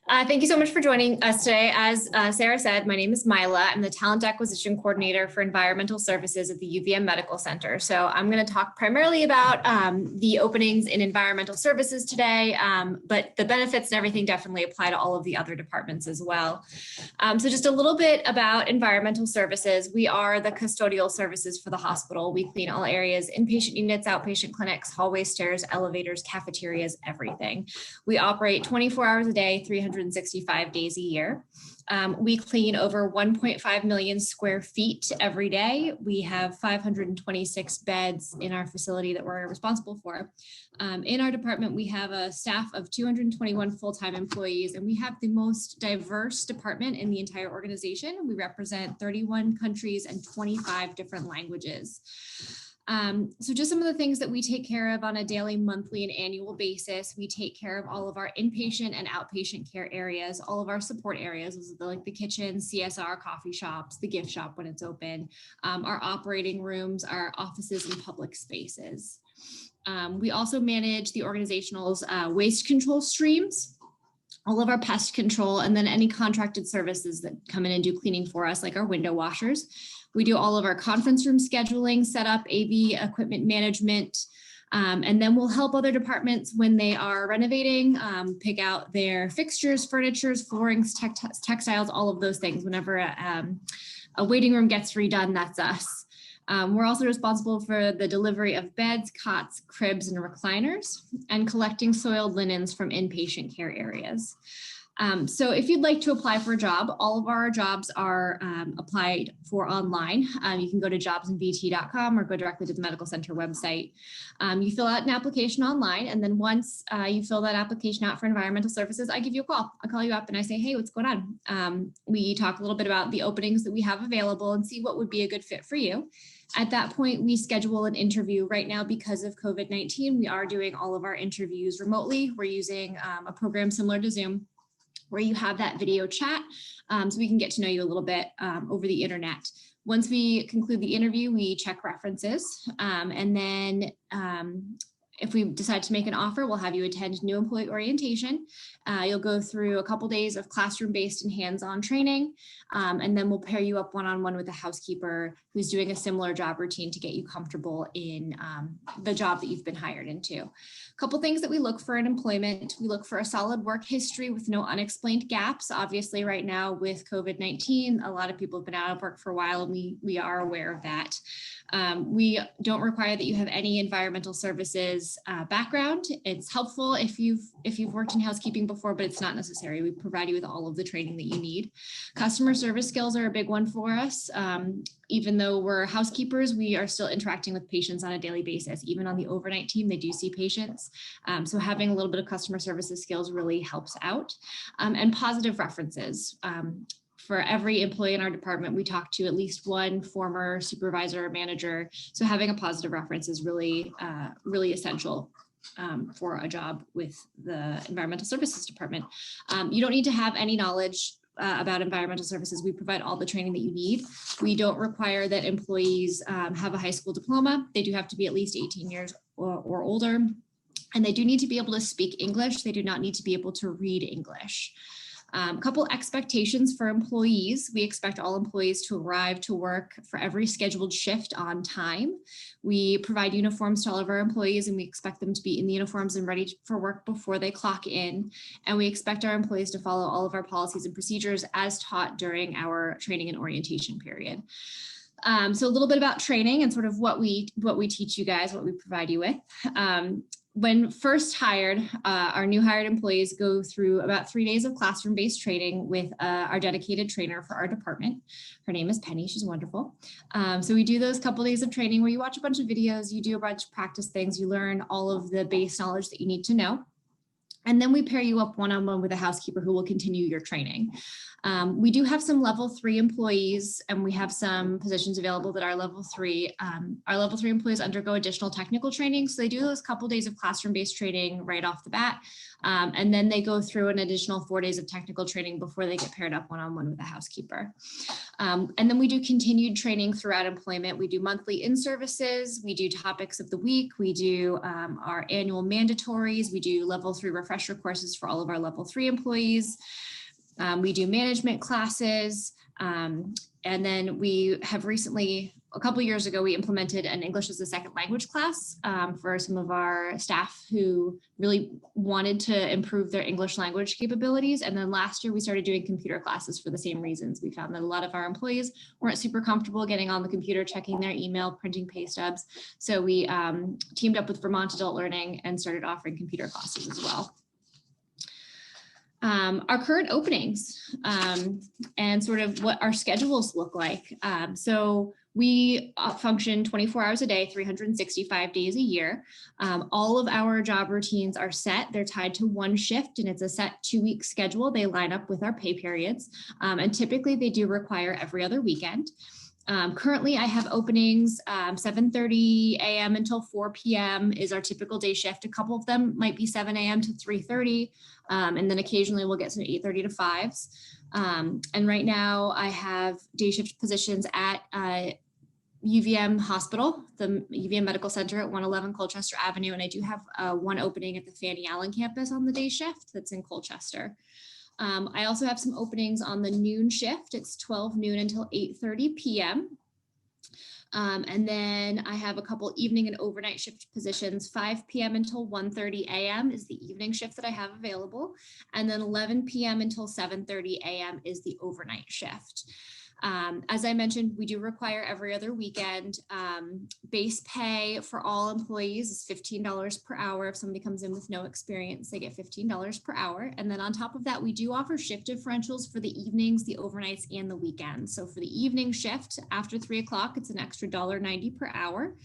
Thank you so much for joining us today. As Sarah said, my name is Mila. I'm the Talent Acquisition Coordinator for Environmental Services at the UVM Medical Center. So I'm going to talk primarily about the openings in environmental services today, but the benefits and everything definitely apply to all of the other departments as well. So just a little bit about environmental services. We are the custodial services for the hospital. We clean all areas, inpatient units, outpatient clinics, hallways, stairs, elevators, cafeterias, everything. We operate 24 hours a day, 365 days a year. We clean over 1.5 million square feet every day. We have 526 beds in our facility that we're responsible for. In our department, we have a staff of 221 full-time employees, and we have the most diverse department in the entire organization. We represent 31 countries and 25 different languages. So just some of the things that we take care of on a daily, monthly, and annual basis. We take care of all of our inpatient and outpatient care areas, all of our support areas, like the kitchen, CSR, coffee shops, the gift shop when it's open, our operating rooms, our offices, and public spaces. We also manage the organizational's waste control streams, all of our pest control, and then any contracted services that come in and do cleaning for us, like our window washers. We do all of our conference room scheduling, setup, AV equipment management, and then we'll help other departments when they are renovating, pick out their fixtures, furnitures, floorings, textiles, all of those things. Whenever a waiting room gets redone, that's us. We're also responsible for the delivery of beds, cots, cribs, and recliners, and collecting soiled linens from inpatient care areas. So if you'd like to apply for a job, all of our jobs are applied for online. You can go to JobsInVT.com or go directly to the medical center website. You fill out an application online, and then once you fill that application out for environmental services, I give you a call. I call you up and I say, hey, what's going on? We talk a little bit about the openings that we have available and see what would be a good fit for you. At that point, we schedule an interview. Right now, because of COVID-19, we are doing all of our interviews remotely. We're using a program similar to Zoom, where you have that video chat, so we can get to know you a little bit over the internet. Once we conclude the interview, we check references, and then if we decide to make an offer, we'll have you attend new employee orientation. You'll go through a couple days of classroom-based and hands-on training, and then we'll pair you up one-on-one with a housekeeper who's doing a similar job routine to get you comfortable in the job that you've been hired into. A couple things that we look for in employment. We look for a solid work history with no unexplained gaps. Obviously, right now with COVID-19, a lot of people have been out of work for a while, and we are aware of that. We don't require that you have any environmental services background. It's helpful if you've worked in housekeeping before, but it's not necessary. We provide you with all of the training that you need. Customer service skills are a big one for us. Even though we're housekeepers, we are still interacting with patients on a daily basis. Even on the overnight team, they do see patients. So having a little bit of customer services skills really helps out. And positive references. For every employee in our department, we talk to at least one former supervisor or manager. So having a positive reference is really, really essential for a job with the environmental services department. You don't need to have any knowledge about environmental services. We provide all the training that you need. We don't require that employees have a high school diploma. They do have to be at least 18 years or older, and they do need to be able to speak English. They do not need to be able to read English. A couple expectations for employees. We expect all employees to arrive to work for every scheduled shift on time. We provide uniforms to all of our employees, and we expect them to be in the uniforms and ready for work before they clock in. And we expect our employees to follow all of our policies and procedures as taught during our training and orientation period. So a little bit about training and sort of what we teach you guys, what we provide you with. When first hired, our new hired employees go through about 3 days of classroom-based training with our dedicated trainer for our department. Her name is Penny. She's wonderful. So we do those couple days of training where you watch a bunch of videos, you do a bunch of practice things, you learn all of the base knowledge that you need to know. And then we pair you up one-on-one with a housekeeper who will continue your training. We do have some level 3 employees, and we have some positions available that are level 3. Our level 3 employees undergo additional technical training. So they do those couple days of classroom-based training right off the bat. And then they go through an additional 4 days of technical training before they get paired up one-on-one with a housekeeper. And then we do continued training throughout employment. We do monthly in-services, we do topics of the week, we do our annual mandatories, we do level 3 refreshments refresher courses for all of our level 3 employees. We do management classes. And then we have recently, a couple of years ago, we implemented an English as a second language class for some of our staff who really wanted to improve their English language capabilities. And then last year we started doing computer classes for the same reasons. We found that a lot of our employees weren't super comfortable getting on the computer, checking their email, printing pay stubs. So we teamed up with Vermont Adult Learning and started offering computer classes as well. Our current openings and sort of what our schedules look like. So we function 24 hours a day, 365 days a year. All of our job routines are set. They're tied to one shift and it's a set 2-week schedule. They line up with our pay periods. And typically they do require every other weekend. Currently, I have openings 7:30 a.m. until 4 p.m. is our typical day shift. A couple of them might be 7 a.m. to 3:30, and then occasionally we'll get some 8:30 to 5s. And right now, I have day shift positions at UVM Hospital, the UVM Medical Center at 111 Colchester Avenue, and I do have one opening at the Fannie Allen campus on the day shift that's in Colchester. I also have some openings on the noon shift. It's 12 noon until 8:30 p.m. And then I have a couple evening and overnight shift positions. 5 p.m. until 1:30 a.m. is the evening shift that I have available. And then 11 p.m. until 7:30 a.m. is the overnight shift. As I mentioned, we do require every other weekend. Base pay for all employees is $15 per hour. If somebody comes in with no experience, they get $15 per hour. And then on top of that, we do offer shift differentials for the evenings, the overnights, and the weekends. So for the evening shift after 3 o'clock, it's an extra $1.90 per hour.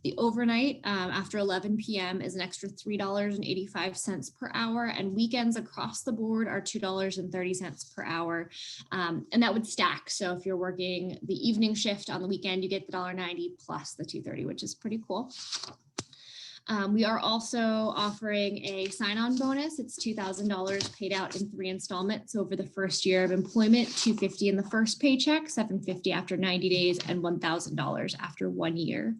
The overnight after 11 p.m. is an extra $3.85 per hour, and weekends across the board are $2.30 per hour, and that would stack. So if you're working the evening shift on the weekend, you get the $1.90 plus the $2.30, which is pretty cool. We are also offering a sign-on bonus. It's $2,000 paid out in 3 installments over the first year of employment, $250 in the first paycheck, $750 after 90 days, and $1,000 after 1 year.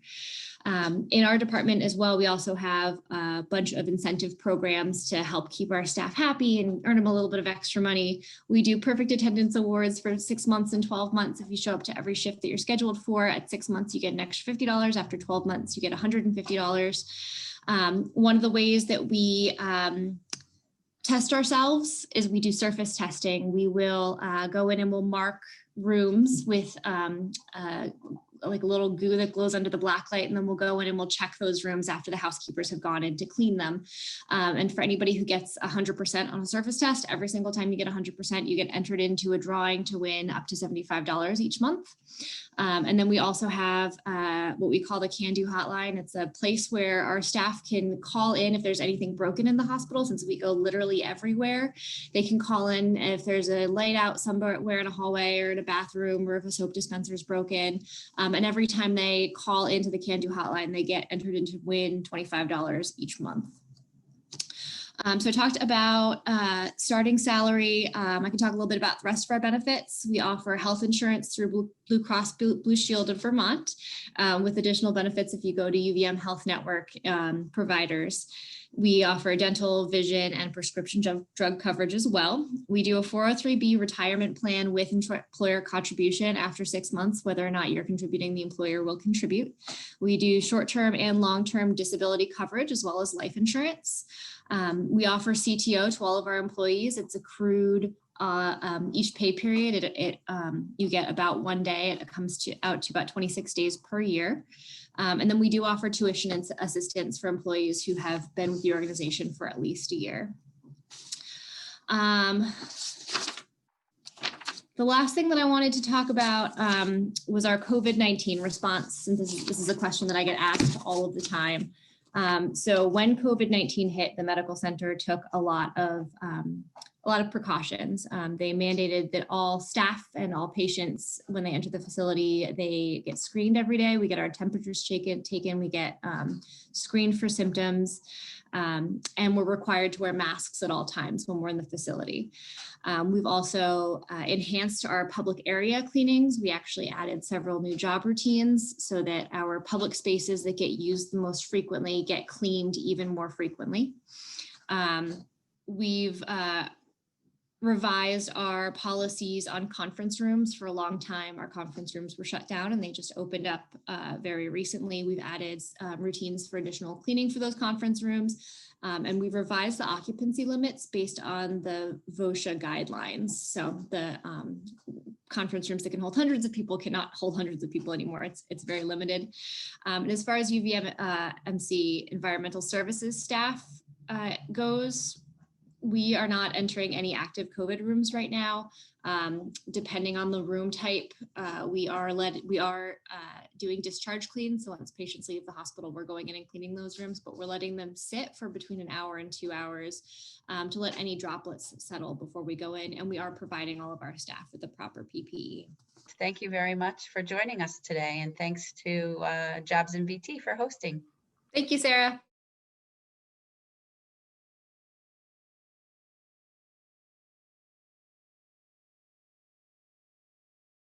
In our department as well, we also have a bunch of incentive programs to help keep our staff happy and earn them a little bit of extra money. We do perfect attendance awards for 6 months and 12 months. If you show up to every shift that you're scheduled for, at 6 months, you get an extra $50. After 12 months, you get $150. One of the ways that we test ourselves is we do surface testing. We will go in and we'll mark rooms with like a little goo that glows under the black light, and then we'll go in and we'll check those rooms after the housekeepers have gone in to clean them. And for anybody who gets 100% on a surface test, every single time you get 100%, you get entered into a drawing to win up to $75 each month. And then we also have what we call the Can-Do hotline. It's a place where our staff can call in if there's anything broken in the hospital, since we go literally everywhere. They can call in if there's a light out somewhere in a hallway or in a bathroom, or if a soap dispenser is broken. And every time they call into the Can-Do hotline, they get entered into win $25 each month. So I talked about starting salary. I can talk a little bit about the rest of our benefits. We offer health insurance through Blue Cross Blue Shield of Vermont, with additional benefits if you go to UVM Health Network providers. We offer dental, vision, and prescription drug coverage as well. We do a 403B retirement plan with employer contribution. After 6 months, whether or not you're contributing, the employer will contribute. We do short-term and long-term disability coverage, as well as life insurance. We offer CTO to all of our employees. It's accrued each pay period. You get about 1 day. It comes out to about 26 days per year. And then we do offer tuition and assistance for employees who have been with the organization for at least a year. The last thing that I wanted to talk about was our COVID-19 response, since this is a question that I get asked all of the time. So when COVID-19 hit, the medical center took a lot of precautions. They mandated that all staff and all patients, when they enter the facility, they get screened every day. We get our temperatures taken, we get screened for symptoms, and we're required to wear masks at all times when we're in the facility. We've also enhanced our public area cleanings. We actually added several new job routines so that our public spaces that get used the most frequently get cleaned even more frequently. we've revised our policies on conference rooms. For a long time, our conference rooms were shut down and they just opened up very recently. We've added routines for additional cleaning for those conference rooms. And we've revised the occupancy limits based on the VOSHA guidelines. So the conference rooms that can hold hundreds of people cannot hold hundreds of people anymore. It's very limited. And as far as UVM-MC environmental services staff goes, we are not entering any active COVID rooms right now. Depending on the room type, we are doing discharge cleans. So once patients leave the hospital, we're going in and cleaning those rooms, but we're letting them sit for between an hour and 2 hours to let any droplets settle before we go in. And we are providing all of our staff with the proper PPE. Thank you very much for joining us today. And thanks to JobsInVT for hosting. Thank you, Sarah.